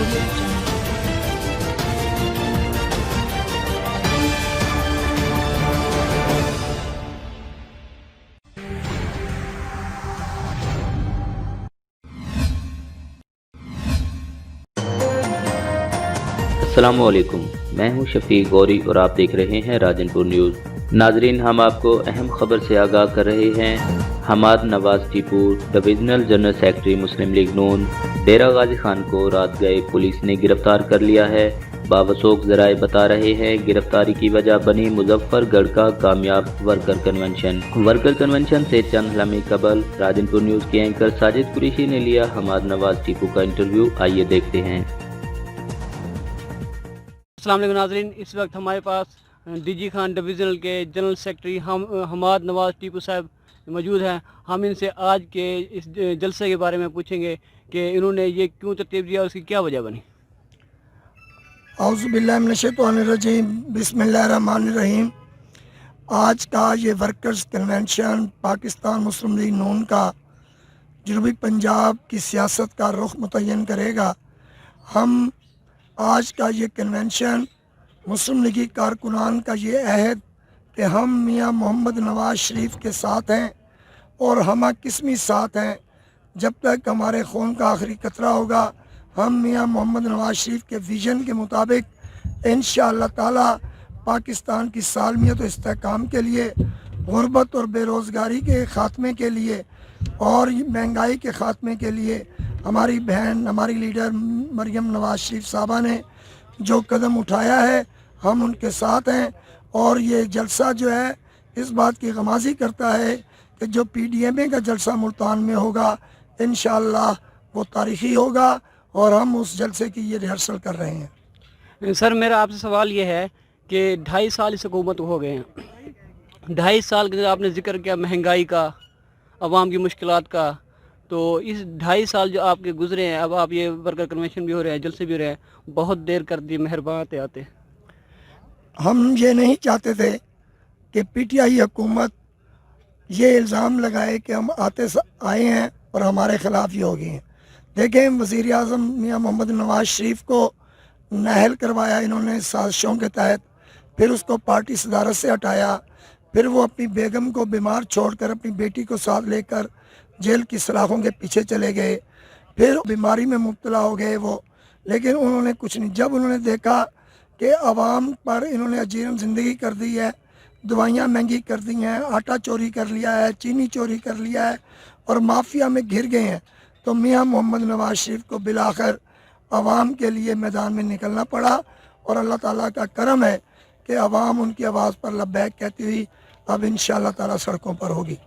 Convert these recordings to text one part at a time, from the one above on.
अस्सलामुअलैकुम, मैं हूं शफीक गौरी और आप देख रहे हैं राजनपुर न्यूज़। नाजरीन, हम आपको अहम खबर से आगाह कर रहे हैं। Hammad Nawaz Tipu, divisional general secretary Muslim League Noon, Dera Ghazi Khan को रात गए पुलिस ने गिरफ्तार कर लिया है। बावसूख ज़राए बता रहे हैं गिरफ्तारी की वजह बनी मुजफ्फरगढ़ का कामयाब वर्कर कन्वेंशन से चंद लम्हे कबल राजनपुर न्यूज़ के एंकर साजिद कुरैशी ने लिया हमाद नवाज टीपू का इंटरव्यू। आइए देखते हैं। अस्सलाम वालेकुम नाज़रीन, इस वक्त हमारे पास डीजी खान डिविज़नल के जनरल सेक्रेटरी हमाद नवाज टीपू साहब मौजूद हैं। हम इनसे आज के इस जलसे के बारे में पूछेंगे कि इन्होंने ये क्यों तरतीब दिया, उसकी क्या वजह बनी। औज़ुबिल्लाहि मिनश्शैतानिर्रजीम, बिस्मिल्लाहिर्रहमानिर्रहीम। आज का ये वर्कर्स कन्वेंशन पाकिस्तान मुस्लिम लीग नून का जनूबी पंजाब की सियासत का रुख मुतय्यन करेगा। हम आज का ये कन्वेंशन मुस्लिम लीगी कारकुनान का ये अहद कि हम मियाँ मोहम्मद नवाज शरीफ के साथ हैं और हम किस्मी साथ हैं। जब तक हमारे खून का आखिरी कतरा होगा, हम मियाँ मोहम्मद नवाज शरीफ के विज़न के मुताबिक इंशाअल्लाह ताला पाकिस्तान की सालमियत और इस्तेहकाम के लिए, गुर्बत और बेरोज़गारी के ख़ात्मे के लिए और महंगाई के ख़ात्मे के लिए हमारी बहन, हमारी लीडर मरियम नवाज शरीफ साहबा ने जो कदम उठाया है, हम उनके साथ हैं। और ये जलसा जो है इस बात की गमाज़ी करता है कि जो PDMA का जलसा मुल्तान में होगा इंशाअल्लाह वो तारीख़ी होगा और हम उस जलसे की ये रिहर्सल कर रहे हैं। सर, मेरा आपसे सवाल ये है कि 2.5 साल इस हुकूमत हो गए हैं। 2.5 साल के आपने जिक्र किया महंगाई का, आवाम की मुश्किलात का, तो इस 2.5 साल जो आपके गुजरे हैं, अब आप ये वर्कर कन्वेंशन भी हो रहे हैं, जलसे भी हो रहे हैं, बहुत देर कर दी, मेहरबान आते। हम ये नहीं चाहते थे कि PTI हुकूमत ये इल्ज़ाम लगाए कि हम आए हैं और हमारे ख़िलाफ़ ये हो गए हैं। देखें, वज़ीर आज़म मियाँ मोहम्मद नवाज शरीफ को नाअहल करवाया इन्होंने साजिशों के तहत, फिर उसको पार्टी सदारत से हटाया, फिर वो अपनी बेगम को बीमार छोड़कर अपनी बेटी को साथ लेकर जेल की सलाखों के पीछे चले गए, फिर बीमारी में मुब्तला हो गए वो। लेकिन उन्होंने कुछ नहीं। जब उन्होंने देखा कि आवाम पर इन्होंने अजीरम ज़िंदगी कर दी है, दवाइयाँ महंगी कर दी हैं, आटा चोरी कर लिया है, चीनी चोरी कर लिया है और माफिया में घिर गए हैं, तो मियाँ मोहम्मद नवाज शरीफ को बिलाखिर आवाम के लिए मैदान में निकलना पड़ा। और अल्लाह ताला का करम है कि आवाम उनकी आवाज़ पर लब्बैक कहती हुई अब इंशाअल्लाह ताला सड़कों पर होगी।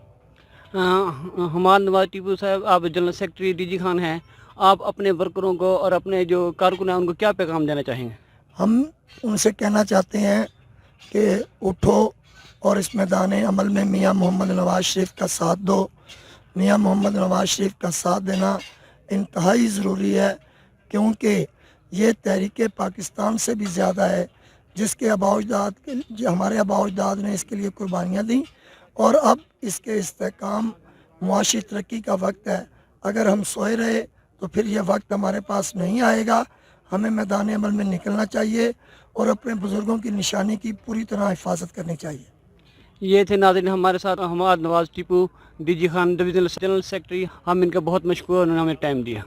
हमाद नवाज टीपू साहब, आप जनरल सेक्रेटरी डीजी खान हैं, आप अपने वर्करों को और अपने जो कारकुन हैं उनको क्या पैगाम देना चाहेंगे? हम उनसे कहना चाहते हैं कि उठो और इस मैदान अमल में मियाँ मोहम्मद नवाज शरीफ का साथ दो। मियाँ मोहम्मद नवाज शरीफ का साथ देना इंतहाई ज़रूरी है, क्योंकि ये तहरीक पाकिस्तान से भी ज़्यादा है, जिसके हमारे आबा अजदाद ने इसके लिए कुर्बानियाँ दी और अब इसके इस्तेहकाम मुआशी तरक्की का वक्त है। अगर हम सोए रहे तो फिर यह वक्त हमारे पास नहीं आएगा। हमें मैदान अमल में निकलना चाहिए और अपने बुज़ुर्गों की निशानी की पूरी तरह हिफाजत करनी चाहिए। ये थे नाज़रीन हमारे साथ Hammad Nawaz Tipu, DG Khan divisional general secretary. हम इनका बहुत मशकूर, उन्होंने हमें टाइम दिया।